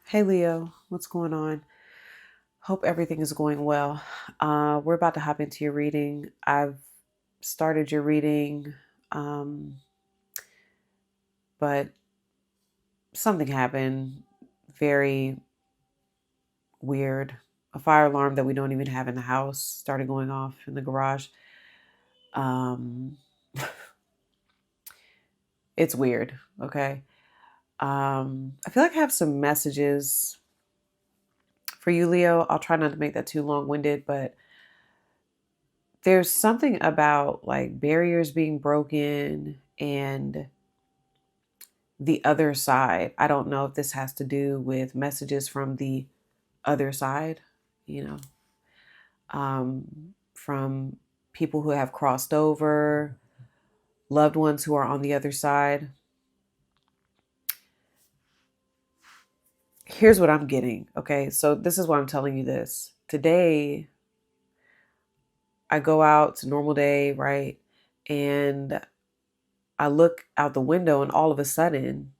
Hey Leo, what's going on? Hope everything is going well. We're about to hop into your reading. I've started your reading, um, but something happened very weird. A fire alarm that we don't even have in the house started going off in the garage. Um, it's weird, okay? I feel like I have some messages for you, Leo. I'll try not to make that too long-winded, but there's something about like barriers being broken and the other side. I don't know if this has to do with messages from the other side, you know, from people who have crossed over, loved ones who are on the other side. Here's what I'm getting. Okay. So this is why I'm telling you this. Today, I go out, it's a normal day, right? And I look out the window, and all of a sudden,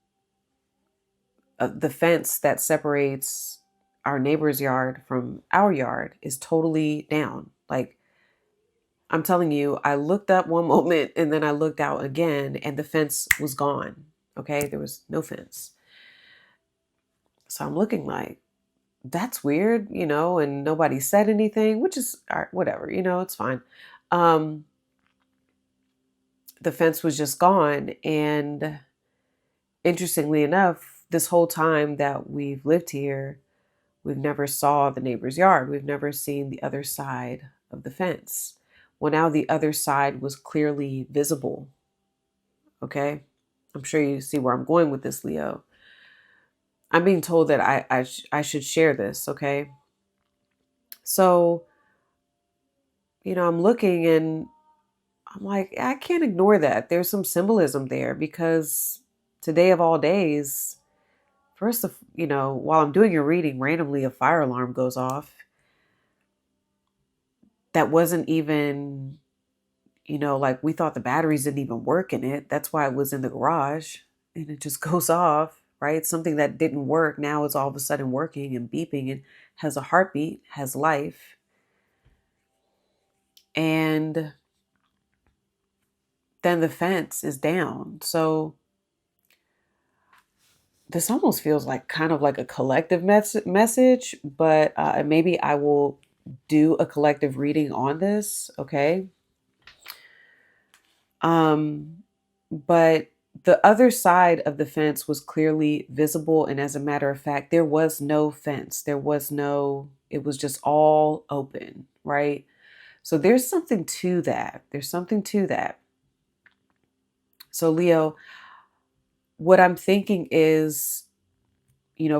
the fence that separates our neighbor's yard from our yard is totally down. Like, I'm telling you, I looked up one moment and then I looked out again and the fence was gone. Okay. There was no fence. So I'm looking like, that's weird, and nobody said anything, which is all right, whatever, it's fine. Um, the fence was just gone. And interestingly enough, this whole time that we've lived here, we've never saw the neighbor's yard. We've never seen the other side of the fence. Well, now the other side was clearly visible. Okay. I'm sure you see where I'm going with this, Leo. I'm being told that I should share this. Okay. So, I'm looking and I'm like, I can't ignore that. There's some symbolism there because today of all days, first of, while I'm doing your reading, randomly a fire alarm goes off that wasn't even, like we thought the batteries didn't even work in it. That's why it was in the garage and it just goes off, right? Something that didn't work now is all of a sudden working and beeping and has a heartbeat, has life. And then the fence is down. So this almost feels like kind of like a collective message, but maybe I will do a collective reading on this. Okay. But the other side of the fence was clearly visible. And as a matter of fact, there was no fence. It was just all open, right? So there's something to that. There's something to that. So, Leo, what I'm thinking is,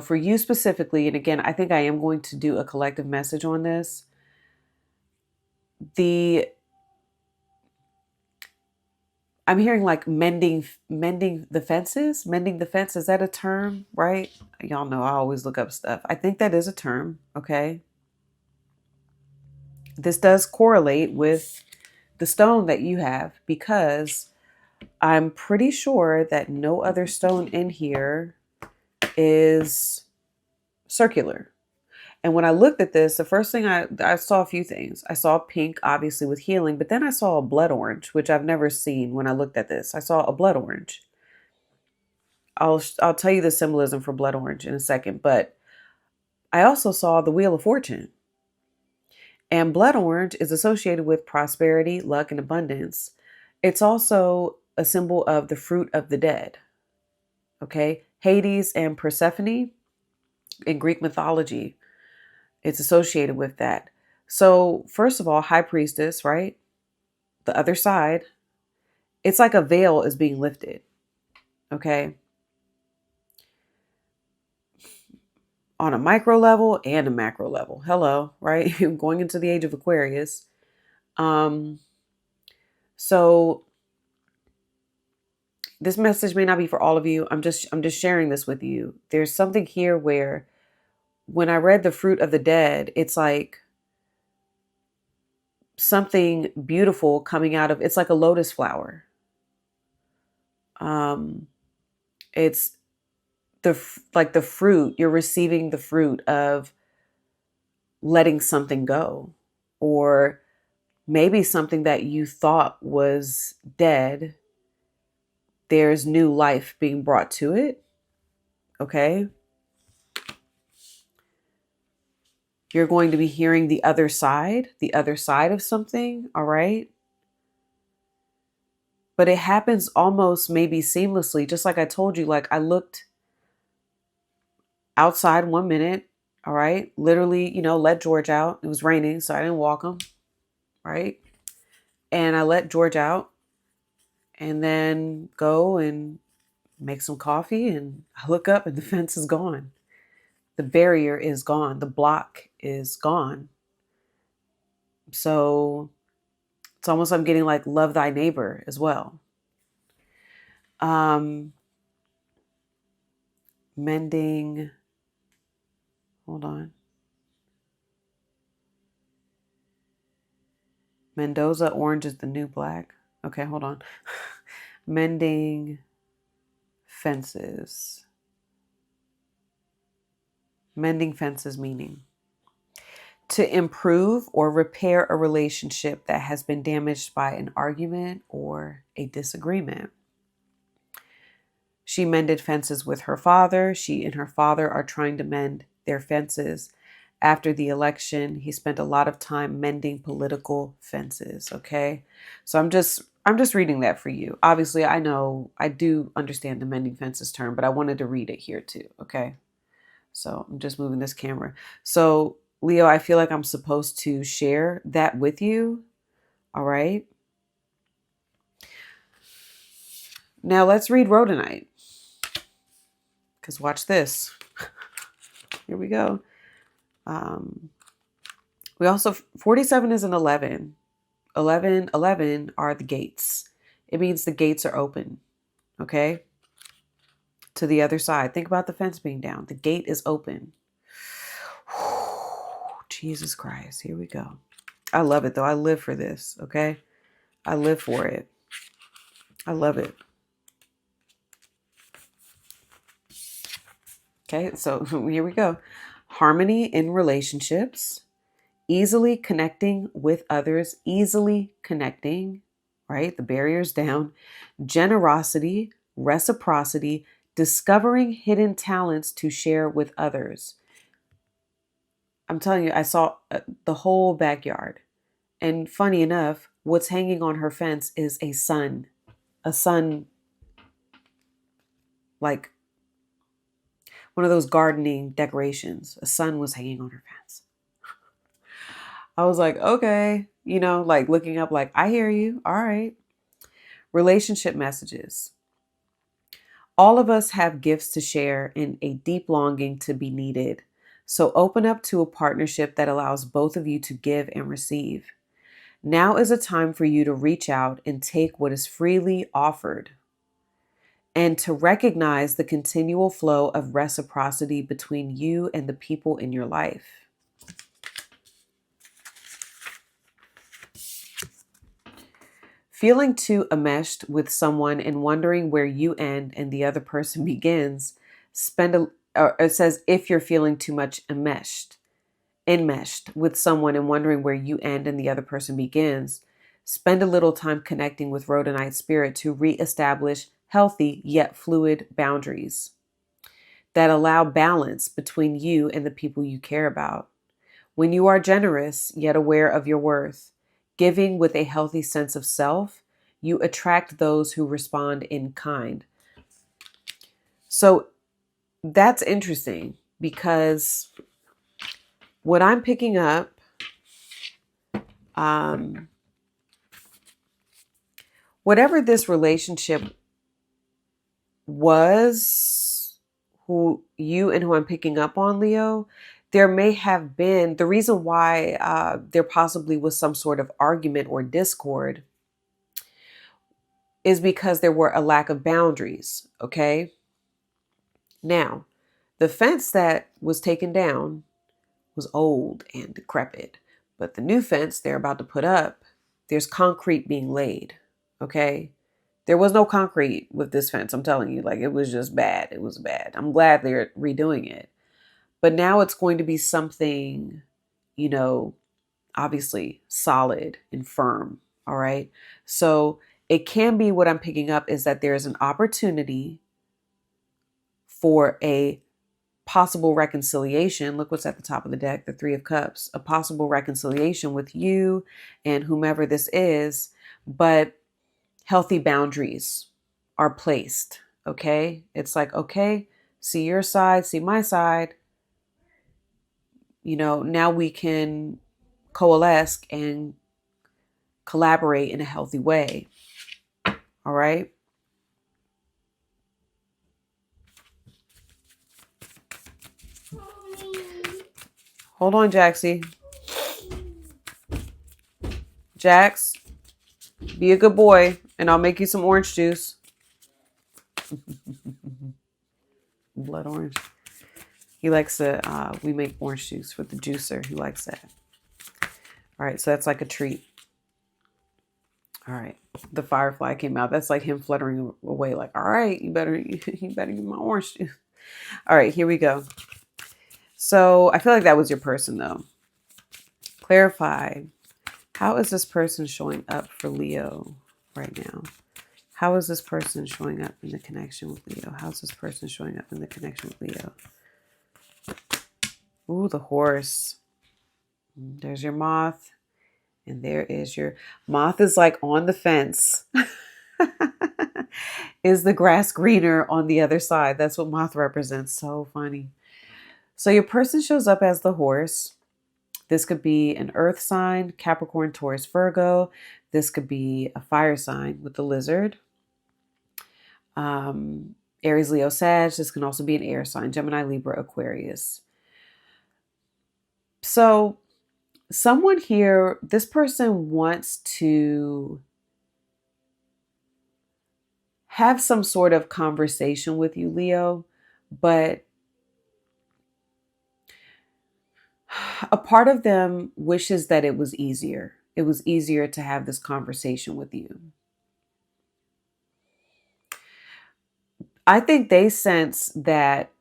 for you specifically, and again, I think I am going to do a collective message on this. The I'm hearing like mending the fences. Mending the fence, is that a term, right? Y'all know I always look up stuff. I think that is a term, okay? This does correlate with the stone that you have because I'm pretty sure that no other stone in here is circular. And when I looked at this, the first thing I saw a few things. I saw pink, obviously with healing, but then I saw a blood orange, which I've never seen when I looked at this. I saw a blood orange. I'll tell you the symbolism for blood orange in a second, but I also saw the Wheel of Fortune. And blood orange is associated with prosperity, luck, and abundance. It's also a symbol of the fruit of the dead. Okay? Hades and Persephone in Greek mythology, it's associated with that. So, first of all, high priestess, right? The other side, it's like a veil is being lifted. Okay? On a micro level and a macro level. Hello, right? Going into the age of Aquarius. Um, so this message may not be for all of you. I'm just sharing this with you. There's something here where when I read the fruit of the dead, it's like something beautiful coming out of it's like a lotus flower. Um, it's the fruit, you're receiving the fruit of letting something go, or maybe something that you thought was dead, there's new life being brought to it. Okay. You're going to be hearing the other side of something. All right. But it happens almost maybe seamlessly. Just like I told you, like I looked outside 1 minute. All right. Literally, let George out. It was raining, so I didn't walk him. Right. And I let George out and then go and make some coffee. And I look up and the fence is gone. The barrier is gone. The block is gone. So it's almost I'm getting like love thy neighbor as well. Mending. Hold on. Mendoza orange is the new black. Okay, hold on. Mending fences. Mending fences meaning to improve or repair a relationship that has been damaged by an argument or a disagreement. She mended fences with her father. She and her father are trying to mend their fences. After the election, he spent a lot of time mending political fences. Okay. So I'm just reading that for you. Obviously, I know I do understand the mending fences term, but I wanted to read it here too. Okay. So I'm just moving this camera. So Leo, I feel like I'm supposed to share that with you. All right. Now let's read rhodonite. Because watch this. Here we go. We also, 47 is an 11. 11 are the gates. It means the gates are open. Okay. To the other side. Think about the fence being down. The gate is open. Jesus Christ. Here we go. I love it though. I live for this. Okay. I live for it. I love it. Okay. So here we go. Harmony in relationships. Easily connecting with others. Easily connecting. Right. The barrier's down. Generosity. Reciprocity. Discovering hidden talents to share with others. I'm telling you, I saw the whole backyard. And funny enough, what's hanging on her fence is a sun. A sun, like one of those gardening decorations. A sun was hanging on her fence. I was like, okay, like looking up, like, I hear you. All right. Relationship messages. All of us have gifts to share and a deep longing to be needed. So open up to a partnership that allows both of you to give and receive. Now is a time for you to reach out and take what is freely offered and to recognize the continual flow of reciprocity between you and the people in your life. Feeling too enmeshed with someone and wondering where you end and the other person begins, it says if you're feeling too much enmeshed with someone and wondering where you end and the other person begins, spend a little time connecting with Rhodonite Spirit to reestablish healthy yet fluid boundaries that allow balance between you and the people you care about. When you are generous yet aware of your worth, giving with a healthy sense of self, you attract those who respond in kind. So that's interesting because what I'm picking up, whatever this relationship was, who I'm picking up on, Leo, there may have been the reason why there possibly was some sort of argument or discord is because there were a lack of boundaries. Okay. Now, the fence that was taken down was old and decrepit, but the new fence they're about to put up, there's concrete being laid. Okay. There was no concrete with this fence. I'm telling you, like, it was just bad. It was bad. I'm glad they're redoing it. But now it's going to be something, you know, obviously solid and firm. All right. So it can be, what I'm picking up is that there's an opportunity for a possible reconciliation. Look what's at the top of the deck, the Three of Cups, a possible reconciliation with you and whomever this is, but healthy boundaries are placed. Okay. It's like, okay, see your side, see my side. You know, now we can coalesce and collaborate in a healthy way. All right. Hold on, Jaxie. Jax, be a good boy and I'll make you some orange juice. Blood orange. He likes to, we make orange juice with the juicer. He likes that. All right. So that's like a treat. All right. The firefly came out. That's like him fluttering away. Like, all right, you better get my orange juice. All right, here we go. So I feel like that was your person though. Clarify. How is this person showing up for Leo right now? How is this person showing up in the connection with Leo? How's this person showing up in the connection with Leo? Ooh, the horse. There's your moth. And there is your moth is like on the fence. Is the grass greener on the other side? That's what moth represents. So funny. So your person shows up as the horse. This could be an earth sign, Capricorn, Taurus, Virgo. This could be a fire sign with the lizard. Aries, Leo, Sag. This can also be an air sign, Gemini, Libra, Aquarius. So someone here, this person wants to have some sort of conversation with you, Leo, but a part of them wishes that it was easier. It was easier to have this conversation with you. I think they sense that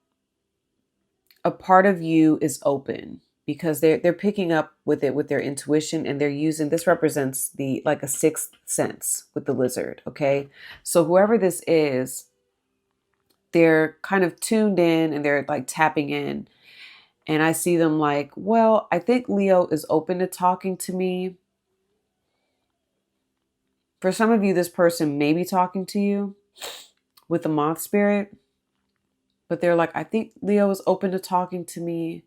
a part of you is open because they're picking up with it with their intuition, and they're using, this represents the, like a sixth sense with the lizard. Okay. So whoever this is, they're kind of tuned in and they're like tapping in. And I see them like, well, I think Leo is open to talking to me. For some of you, this person may be talking to you with the moth spirit, but they're like, I think Leo is open to talking to me.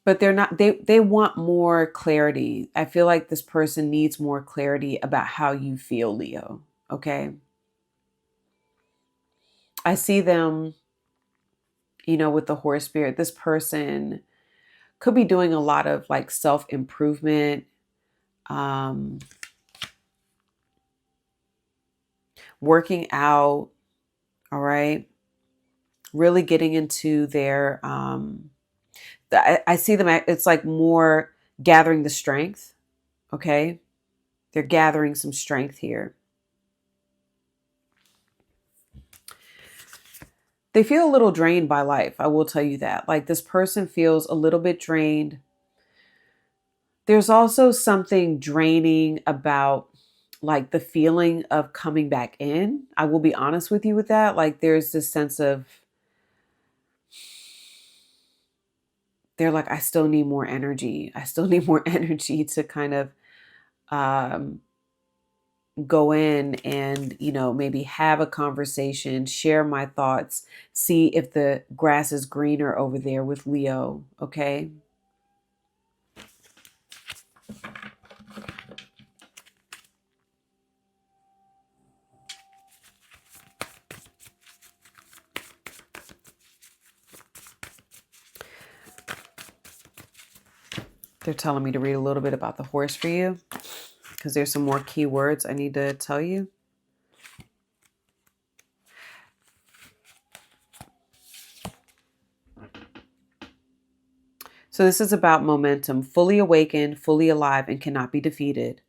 But they're not, they want more clarity. I feel like this person needs more clarity about how you feel, Leo. Okay. I see them, you know, with the horse spirit. This person could be doing a lot of like self-improvement, working out. All right. Really getting into their, I see them, it's like more gathering the strength. Okay. They're gathering some strength here. They feel a little drained by life. I will tell you that. Like, this person feels a little bit drained. There's also something draining about like the feeling of coming back in. I will be honest with you with that. Like, there's this sense of, they're like, I still need more energy. I still need more energy to kind of go in and, you know, maybe have a conversation, share my thoughts, see if the grass is greener over there with Leo. Okay. They're telling me to read a little bit about the horse for you because there's some more key words I need to tell you. So this is about momentum, fully awakened, fully alive, and cannot be defeated.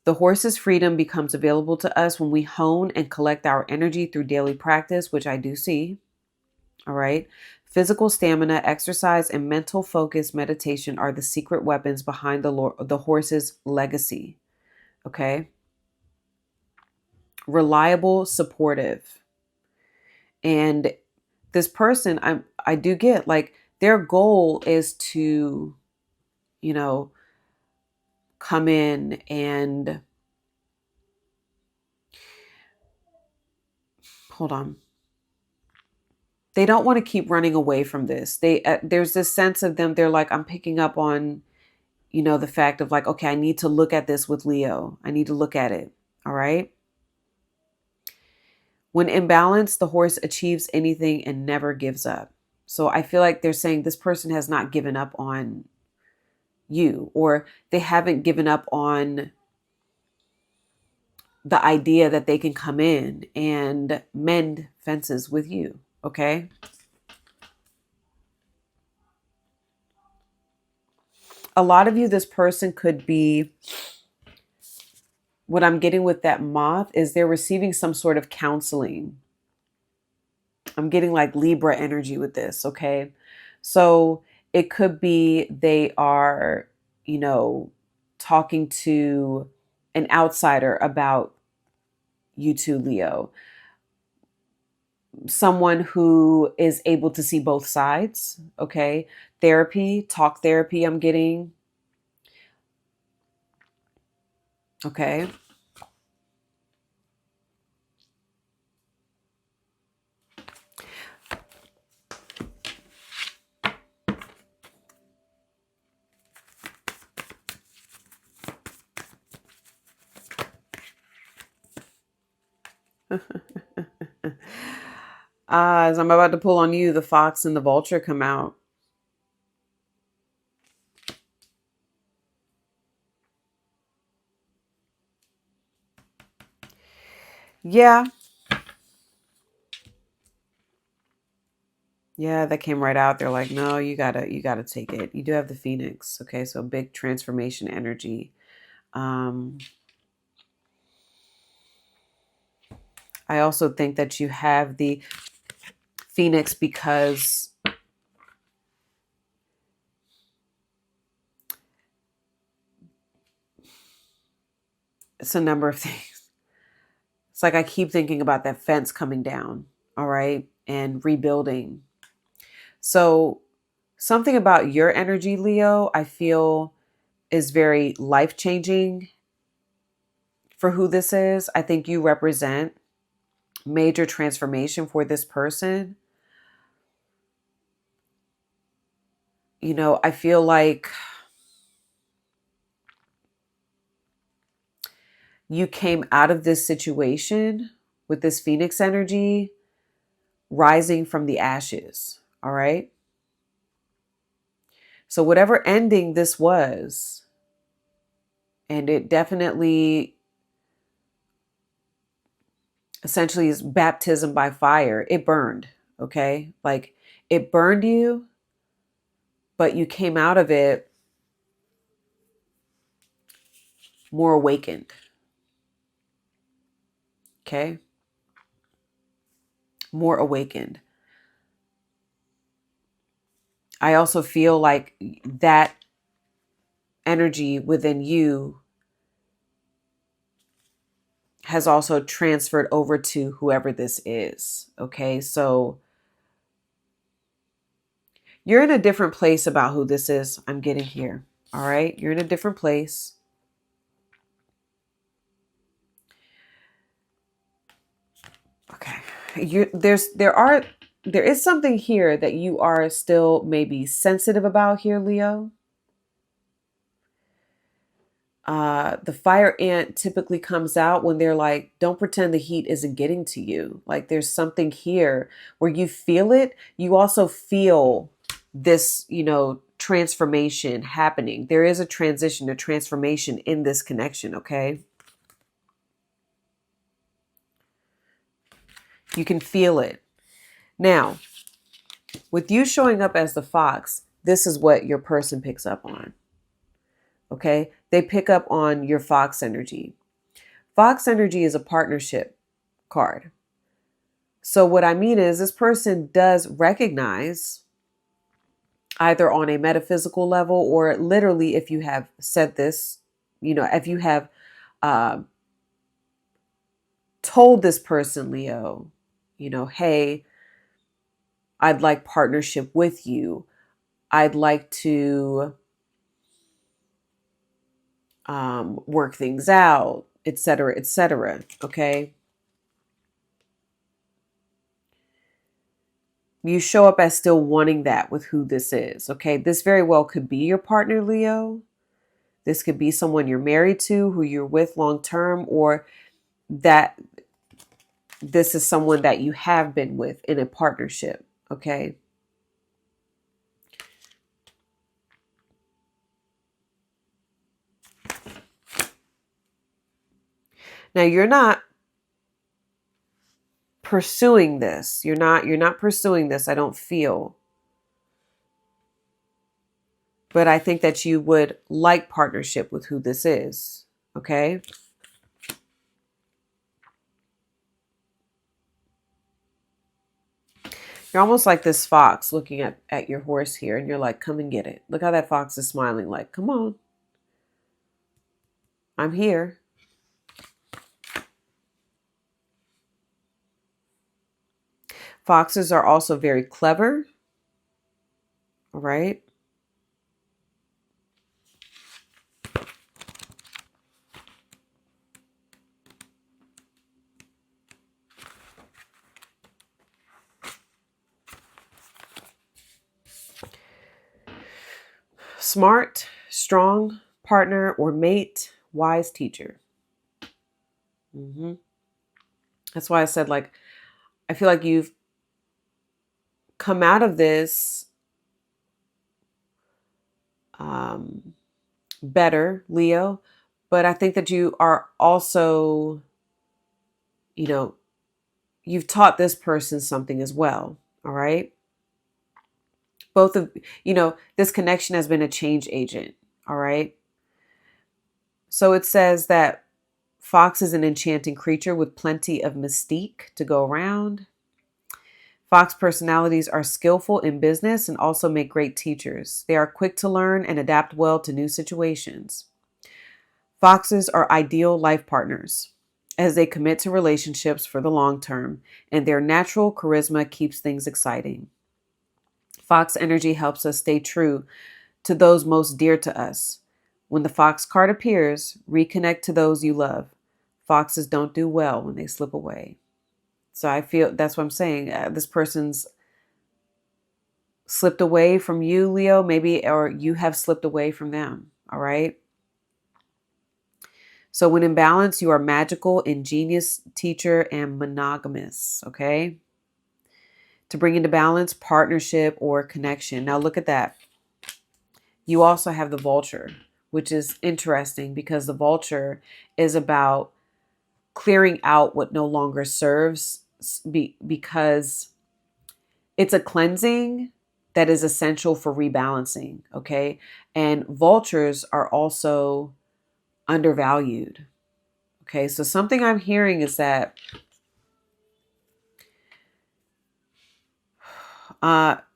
The horse's freedom becomes available to us when we hone and collect our energy through daily practice, which I do see. All right. Physical stamina, exercise, and mental focus meditation are the secret weapons behind the horse's legacy. Okay. Reliable, supportive. And this person, I do get like their goal is to, you know, come in and hold on. They don't want to keep running away from this. There's this sense of them. They're like, I'm picking up on, the fact of like, okay, I need to look at this with Leo. I need to look at it. All right. When in balance, the horse achieves anything and never gives up. So I feel like they're saying this person has not given up on you, or they haven't given up on the idea that they can come in and mend fences with you. Okay. A lot of you, this person could be, what I'm getting with that moth is they're receiving some sort of counseling. I'm getting like Libra energy with this. Okay. So it could be they are, talking to an outsider about you two, Leo. Someone who is able to see both sides. Okay. Talk therapy, I'm getting. Okay. As I'm about to pull on you, the fox and the vulture come out. Yeah. Yeah, that came right out. They're like, no, you gotta take it. You do have the Phoenix. Okay, so big transformation energy. I also think that you have the Phoenix because it's a number of things. It's like I keep thinking about that fence coming down, all right, and rebuilding. So something about your energy, Leo, I feel is very life-changing for who this is. I think you represent major transformation for this person. I feel like you came out of this situation with this Phoenix energy rising from the ashes. All right. So, whatever ending this was, and it definitely essentially is baptism by fire, it burned. Okay. Like it burned you, but you came out of it more awakened. Okay. More awakened. I also feel like that energy within you has also transferred over to whoever this is. Okay. So you're in a different place about who this is. I'm getting here. All right. You're in a different place. Okay. There is something here that you are still maybe sensitive about here, Leo. The fire ant typically comes out when they're like, don't pretend the heat isn't getting to you. Like there's something here where you feel it. You also feel this, transformation happening. There is a transition, a transformation in this connection. Okay. You can feel it. Now, with you showing up as the fox, this is what your person picks up on. Okay. They pick up on your Fox energy. Fox energy is a partnership card. So what I mean is this person does recognize, either on a metaphysical level or literally, if you have said this, if you have uh, told this person, Leo, hey, I'd like partnership with you. I'd like to work things out, etc., etc. Okay. You show up as still wanting that with who this is. Okay. This very well could be your partner, Leo. This could be someone you're married to, who you're with long term, or that this is someone that you have been with in a partnership. Okay. Now you're not pursuing this. You're not pursuing this, I don't feel. But I think that you would like partnership with who this is. Okay. You're almost like this fox looking at your horse here, and you're like, come and get it. Look how that fox is smiling, like, come on. I'm here. Foxes are also very clever. All right. Smart, strong partner or mate, wise teacher. That's why I said, like, I feel like you've come out of this better, Leo, but I think that you are also, you've taught this person something as well. All right. Both of, this connection has been a change agent. All right. So it says that Fox is an enchanting creature with plenty of mystique to go around. Fox personalities are skillful in business and also make great teachers. They are quick to learn and adapt well to new situations. Foxes are ideal life partners as they commit to relationships for the long term, and their natural charisma keeps things exciting. Fox energy helps us stay true to those most dear to us. When the Fox card appears, reconnect to those you love. Foxes don't do well when they slip away. So I feel that's what I'm saying. This person's slipped away from you, Leo, maybe, or you have slipped away from them. All right. So when in balance, you are magical, ingenious, teacher, and monogamous. Okay. To bring into balance, partnership or connection. Now look at that. You also have the vulture, which is interesting because the vulture is about clearing out what no longer serves, because it's a cleansing that is essential for rebalancing. Okay. And vultures are also undervalued. Okay. So something I'm hearing is that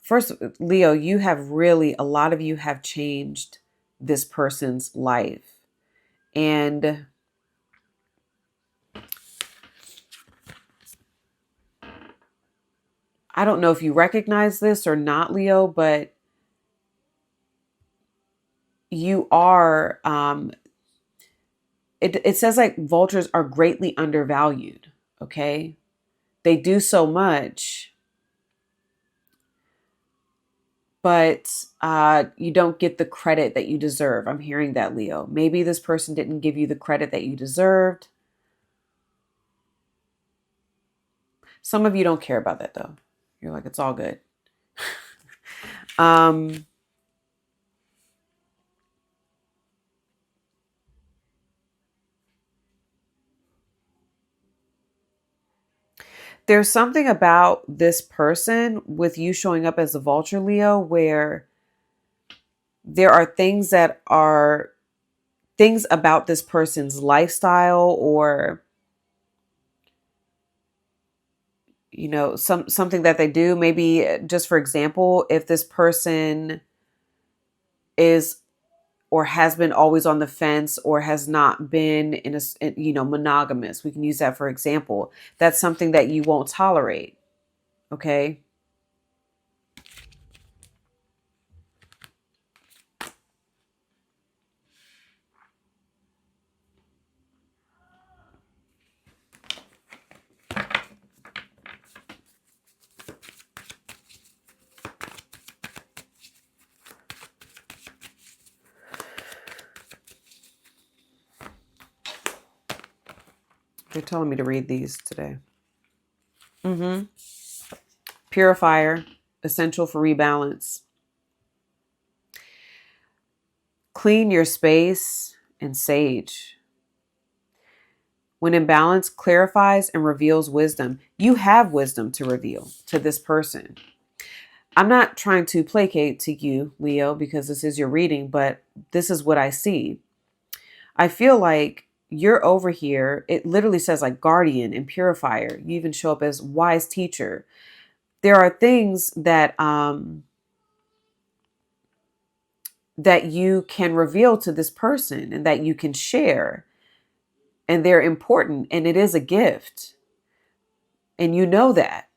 first, Leo, you have really, a lot of you have changed this person's life. And I don't know if you recognize this or not, Leo, but you are, it says like vultures are greatly undervalued. Okay. They do so much, but you don't get the credit that you deserve. I'm hearing that, Leo. Maybe this person didn't give you the credit that you deserved. Some of you don't care about that though. You're like, it's all good. There's something about this person with you showing up as a vulture, Leo, where there are things that are things about this person's lifestyle, or something that they do. Maybe, just for example, if this person is or has been always on the fence, or has not been monogamous, we can use that for example. That's something that you won't tolerate. Okay. They're telling me to read these today. Purifier, essential for rebalance. Clean your space, and sage. When in balance, clarifies and reveals wisdom. You have wisdom to reveal to this person. I'm not trying to placate to you, Leo, because this is your reading, but this is what I see. I feel like you're over here. It literally says like guardian and purifier. You even show up as wise teacher. There are things that that you can reveal to this person and that you can share, and they're important, and it is a gift. And you know that.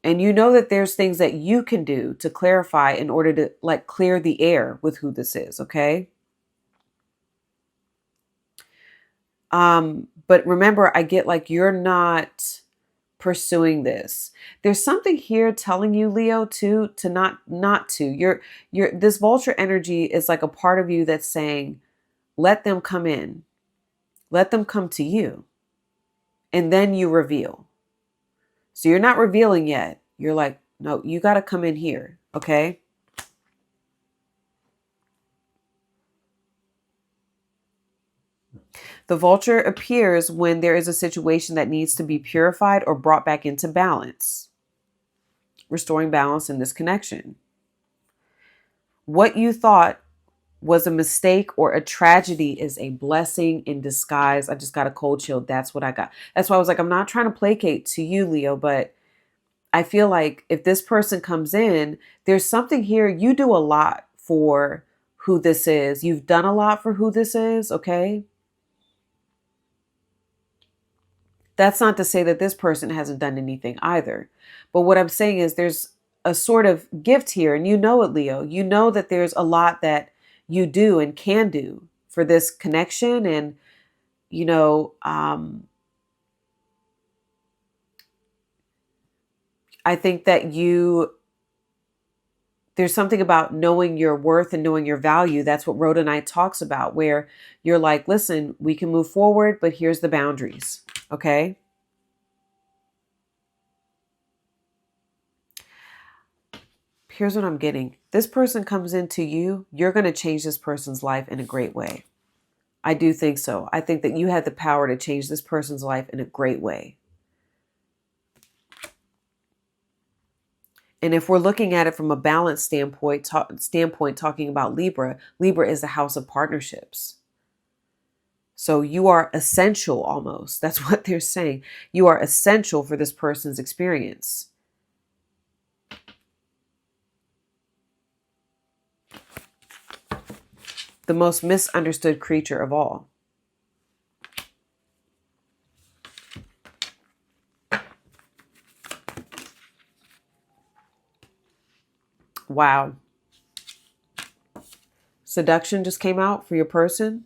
And you know that there's things that you can do to clarify in order to like clear the air with who this is, okay? But remember, I get like you're not pursuing this. There's something here telling you, Leo, to not to. You're this vulture energy is like a part of you that's saying, let them come in. Let them come to you. And then you reveal. So you're not revealing yet. You're like, no, you got to come in here. Okay. The vulture appears when there is a situation that needs to be purified or brought back into balance, restoring balance in this connection. What you thought was a mistake or a tragedy is a blessing in disguise. I just got a cold chill. That's what I got. That's why I was like, I'm not trying to placate to you, Leo, but I feel like if this person comes in, there's something here. You do a lot for who this is. You've done a lot for who this is. Okay. That's not to say that this person hasn't done anything either. But what I'm saying is there's a sort of gift here, and you know it, Leo. You know that there's a lot that you do and can do for this connection. And, I think that there's something about knowing your worth and knowing your value. That's what Rhodonite talks about, where you're like, listen, we can move forward, but here's the boundaries. Okay. Here's what I'm getting. This person comes into you. You're going to change this person's life in a great way. I do think so. I think that you have the power to change this person's life in a great way. And if we're looking at it from a balance standpoint, talking about Libra is the house of partnerships. So you are essential almost. That's what they're saying. You are essential for this person's experience. The most misunderstood creature of all. Wow. Seduction just came out for your person.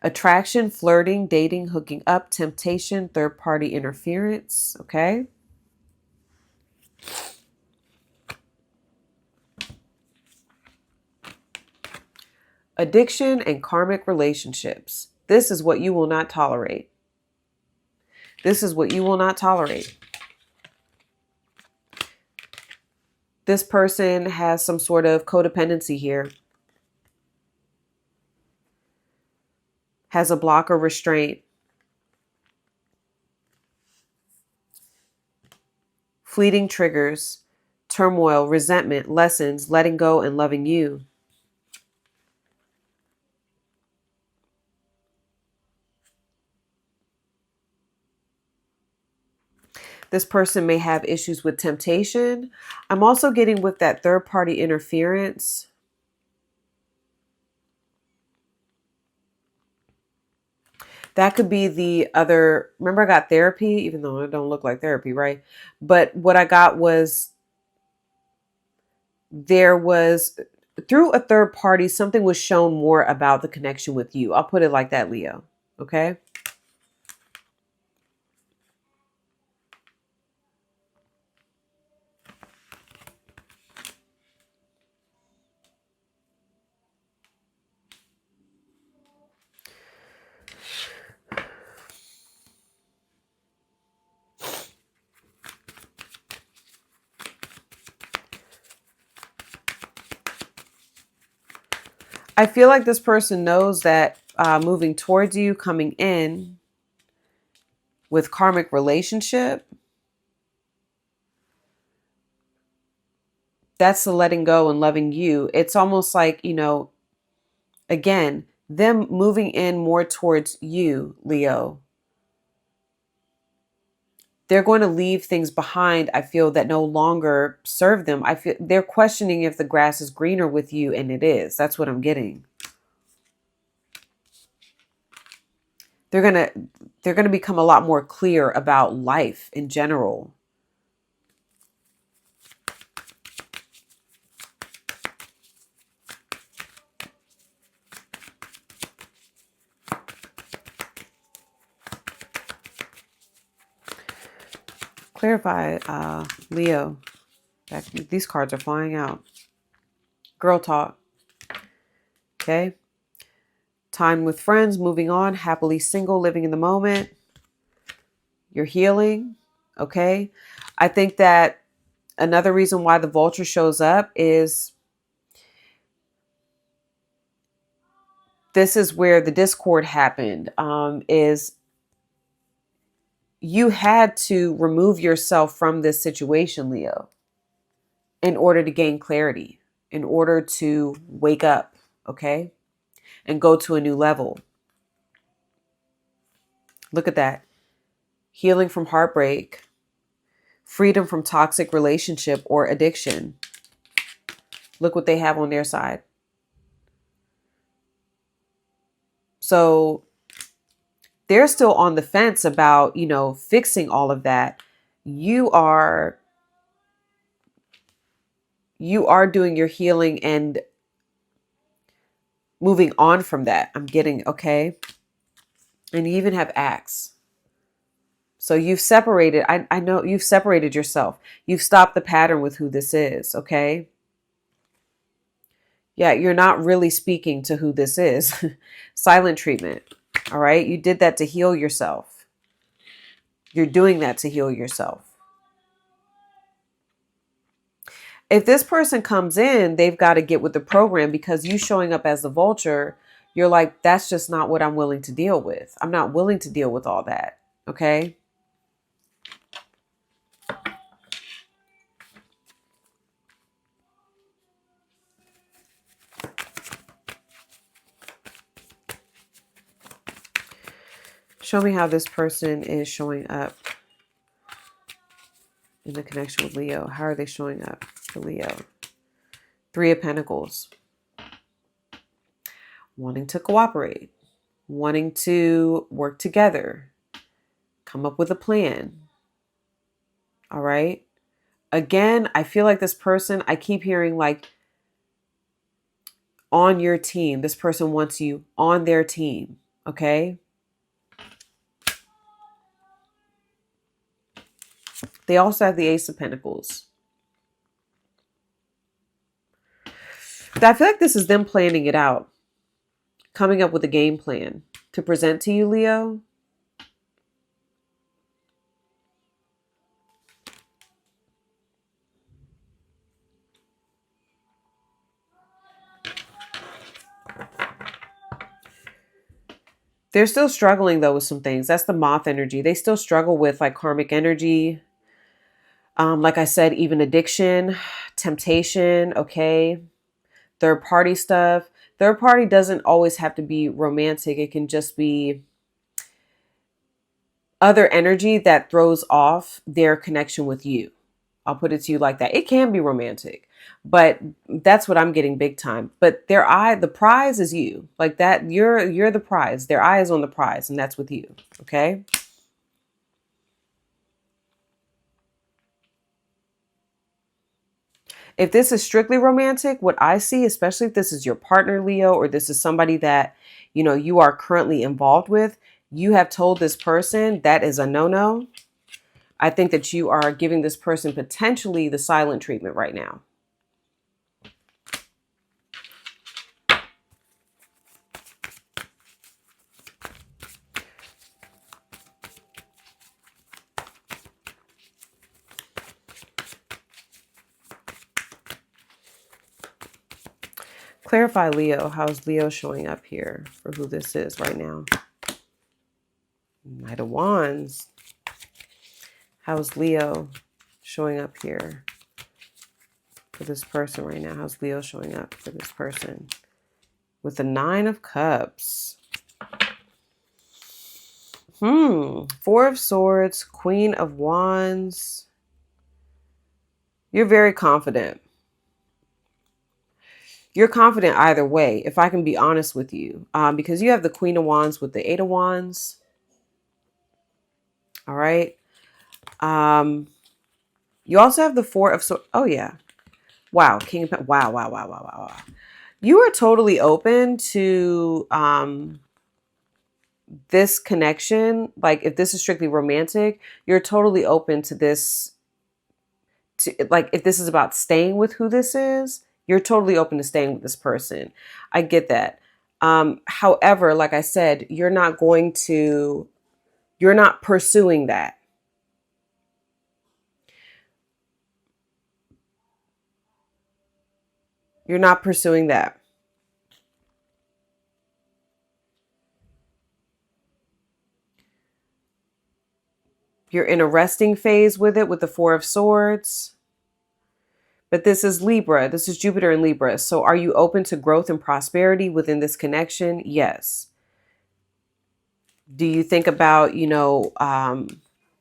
Attraction, flirting, dating, hooking up, temptation, third-party interference. Okay. Addiction and karmic relationships. This is what you will not tolerate. This is what you will not tolerate. This person has some sort of codependency here. Has a block or restraint. Fleeting triggers. turmoil, resentment, lessons, letting go and loving you. This person may have issues with temptation. I'm also getting with that third party interference. That could be the other. Remember, I got therapy, even though it don't look like therapy, right? But what I got was there was, through a third party, something was shown more about the connection with you. I'll put it like that, Leo. Okay. I feel like this person knows that moving towards you, coming in with karmic relationship, that's the letting go and loving you. It's almost like, again, them moving in more towards you, Leo. They're going to leave things behind, I feel, that no longer serve them. I feel they're questioning if the grass is greener with you, and it is. That's what I'm getting. They're gonna become a lot more clear about life in general. Clarify, Leo. These cards are flying out. Girl talk. Okay. Time with friends, moving on, happily single, living in the moment. You're healing. Okay. I think that another reason why the vulture shows up is this is where the discord happened, is you had to remove yourself from this situation, Leo, in order to gain clarity, in order to wake up, okay, and go to a new level. Look at that. Healing from heartbreak, freedom from toxic relationship or addiction. Look what they have on their side. So they're still on the fence about, fixing all of that. You are doing your healing and moving on from that. I'm getting, okay. And you even have acts. So you've separated. I know you've separated yourself. You've stopped the pattern with who this is. Okay. Yeah. You're not really speaking to who this is. Silent treatment. All right. You did that to heal yourself. You're doing that to heal yourself. If this person comes in, they've got to get with the program, because you showing up as the vulture, you're like, that's just not what I'm willing to deal with. I'm not willing to deal with all that. Okay. Show me how this person is showing up in the connection with Leo. How are they showing up for Leo? 3 of Pentacles. Wanting to cooperate. Wanting to work together. Come up with a plan. All right. Again, I feel like this person, I keep hearing like on your team. This person wants you on their team. Okay. They also have the Ace of Pentacles. But I feel like this is them planning it out. Coming up with a game plan to present to you, Leo. They're still struggling though with some things. That's the moth energy. They still struggle with like karmic energy. Like I said, even addiction, temptation, okay, third party stuff. Third party doesn't always have to be romantic. It can just be other energy that throws off their connection with you. I'll put it to you like that. It can be romantic, but that's what I'm getting big time. But the prize is you. Like that, you're the prize. Their eye is on the prize, and that's with you. Okay. If this is strictly romantic, what I see, especially if this is your partner, Leo, or this is somebody that, you are currently involved with, you have told this person that is a no-no. I think that you are giving this person potentially the silent treatment right now. Clarify, Leo. How's Leo showing up here for who this is right now? Knight of Wands. How's Leo showing up here for this person right now? How's Leo showing up for this person? With the Nine of Cups. Four of Swords, Queen of Wands. You're very confident. You're confident either way, if I can be honest with you, because you have the Queen of Wands with the Eight of Wands. All right. You also have the Four of Swords. Oh, yeah. Wow. King of Pentacles. Wow. You are totally open to this connection. Like, if this is strictly romantic, you're totally open to this. Like, if this is about staying with who this is, you're totally open to staying with this person. I get that. However, like I said, you're not pursuing that. You're not pursuing that. You're in a resting phase with it, with the Four of Swords. But this is Libra. This is Jupiter in Libra. So are you open to growth and prosperity within this connection? Yes. Do you think about,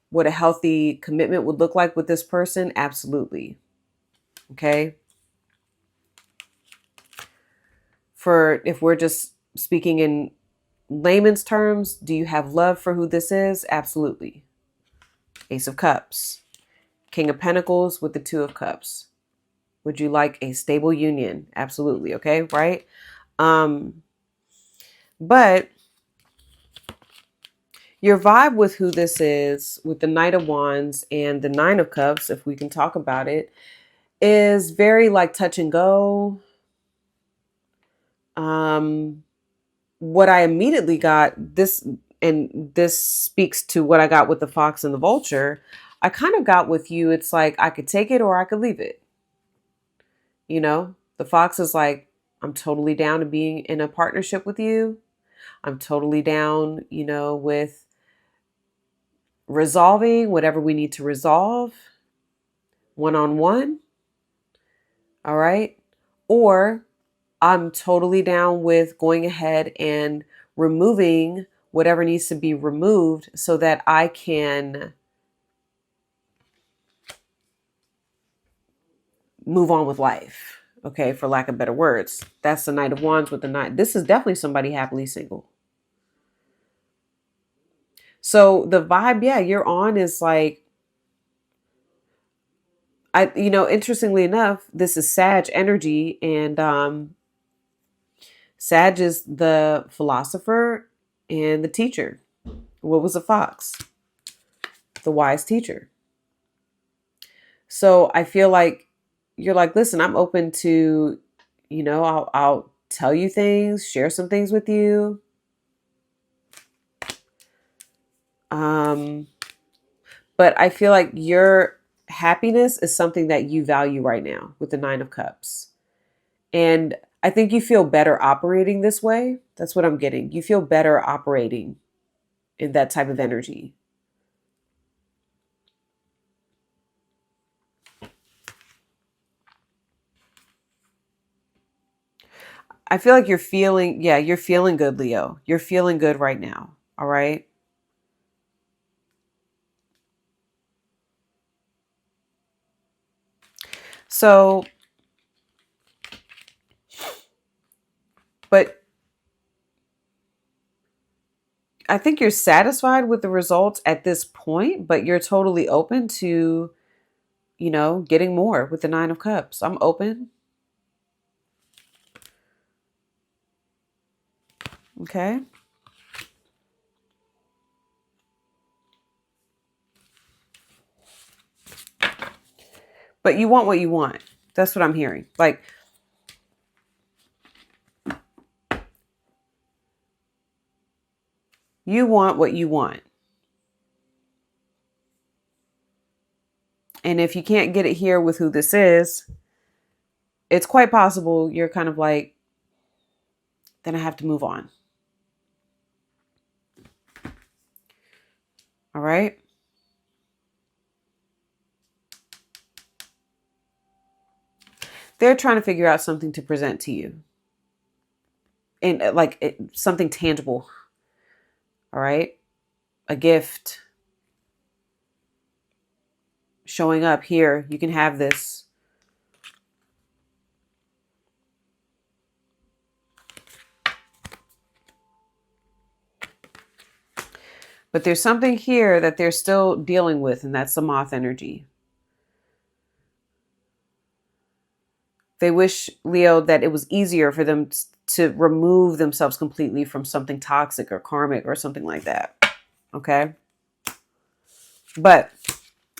what a healthy commitment would look like with this person? Absolutely. Okay. If we're just speaking in layman's terms, do you have love for who this is? Absolutely. Ace of Cups. King of Pentacles with the Two of Cups. Would you like a stable union? Absolutely. Okay. Right. But your vibe with who this is, with the Knight of Wands and the Nine of Cups, if we can talk about it, is very like touch and go. What I immediately got, and this speaks to what I got with the Fox and the Vulture, I kind of got with you, it's like I could take it or I could leave it. The Fox is like, I'm totally down to being in a partnership with you. I'm totally down, with resolving whatever we need to resolve one-on-one. All right. Or I'm totally down with going ahead and removing whatever needs to be removed so that I can move on with life. Okay, for lack of better words. That's the Knight of Wands with the Knight. This is definitely somebody happily single. So the vibe, yeah, you're on is like, interestingly enough, this is Sag energy, and Sag is the philosopher and the teacher. What was a fox? The wise teacher. So I feel like you're like, listen, I'm open to, I'll tell you things, share some things with you. But I feel like your happiness is something that you value right now with the Nine of Cups. And I think you feel better operating this way. That's what I'm getting. You feel better operating in that type of energy. I feel like you're feeling, yeah, you're feeling good, Leo. You're feeling good right now. All right. So, but I think you're satisfied with the results at this point, but you're totally open to, you know, getting more with the Nine of Cups. I'm open. Okay. But you want what you want. That's what I'm hearing. Like, you want what you want. And if you can't get it here with who this is, it's quite possible you're kind of like, then I have to move on. All right. They're trying to figure out something to present to you. And like something tangible. All right. A gift. Showing up here. You can have this. But there's something here that they're still dealing with, and that's the moth energy. They wish, Leo, that it was easier for them to remove themselves completely from something toxic or karmic or something like that. Okay? But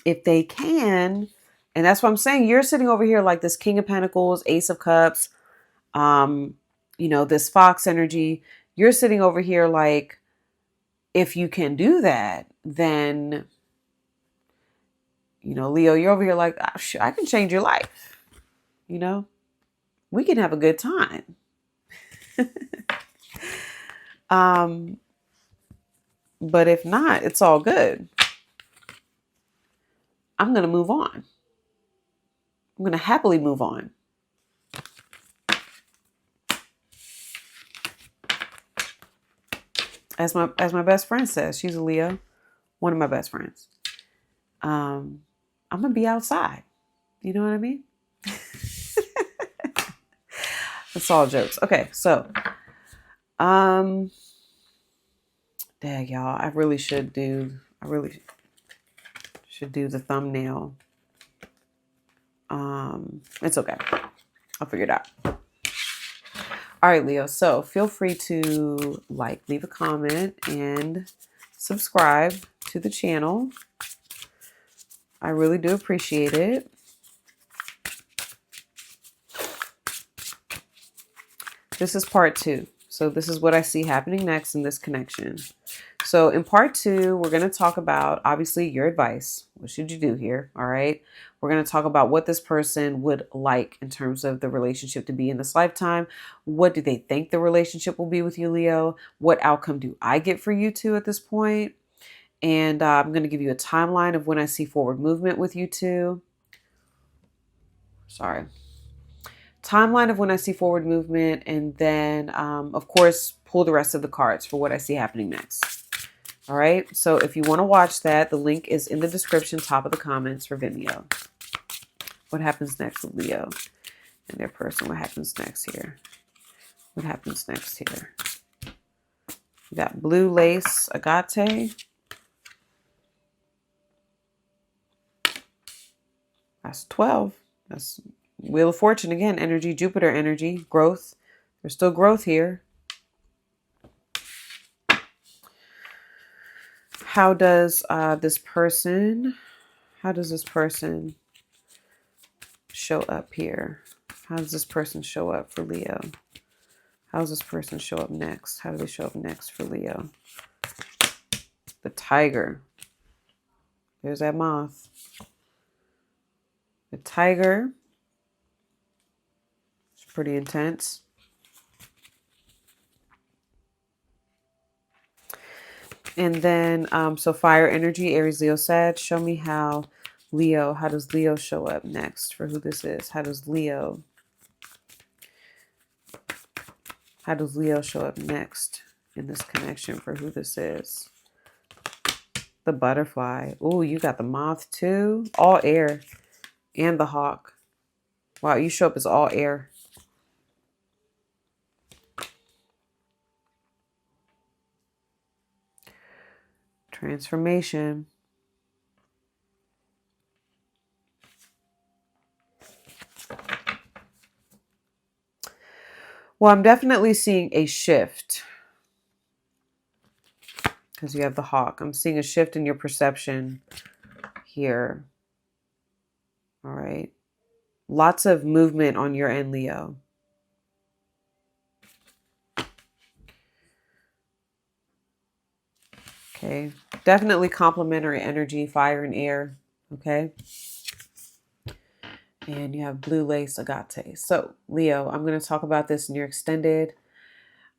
if they can, and that's what I'm saying, you're sitting over here like this King of Pentacles, Ace of Cups, you know, this Fox energy. You're sitting over here like, if you can do that, then, you know, Leo, you're over here like, oh, I can change your life. You know, we can have a good time. But if not, it's all good. I'm going to move on. I'm going to happily move on. As my best friend says, she's a Leo, one of my best friends. I'm going to be outside. You know what I mean? It's all jokes. Okay, so dang, y'all, I really should do the thumbnail. It's okay. I'll figure it out. All right, Leo. So feel free to leave a comment, and subscribe to the channel. I really do appreciate it. This is part 2. So this is what I see happening next in this connection. So in part 2, we're going to talk about, obviously, your advice. What should you do here? All right. We're going to talk about what this person would like in terms of the relationship to be in this lifetime. What do they think the relationship will be with you, Leo? What outcome do I get for you two at this point? And I'm going to give you a timeline of when I see forward movement with you two. Sorry. Timeline of when I see forward movement, and then, of course, pull the rest of the cards for what I see happening next. All right. So if you want to watch that, the link is in the description, top of the comments for Vimeo. What happens next with Leo and their person? What happens next here? What happens next here? We got blue lace agate. That's 12. That's Wheel of Fortune again. Energy, Jupiter energy, growth. There's still growth here. How does this person show up here? How does this person show up for Leo? How does this person show up next? How do they show up next for Leo? The tiger. There's that moth. The tiger. It's pretty intense. And then, so fire energy, Aries, Leo, Sag. Show me how does Leo show up next for who this is? How does Leo How does Leo show up next in this connection for who this is? The butterfly. Oh, you got the moth too. All air. And the hawk. Wow, you show up as all air. Transformation. Well, I'm definitely seeing a shift. Because you have the hawk. I'm seeing a shift in your perception here. All right. Lots of movement on your end, Leo. Okay. Definitely complementary energy, fire and air. Okay. And you have blue lace agate. So, Leo, I'm going to talk about this in your extended.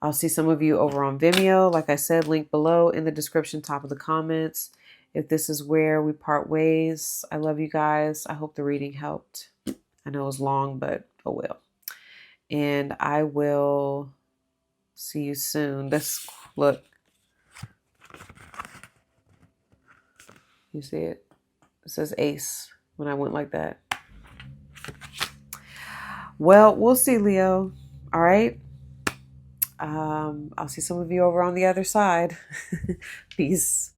I'll see some of you over on Vimeo. Like I said, link below in the description, top of the comments. If this is where we part ways, I love you guys. I hope the reading helped. I know it was long, but oh well. And I will see you soon. Let's look. You see it? It says ace when I went like that. Well, we'll see, Leo. All right. I'll see some of you over on the other side. Peace.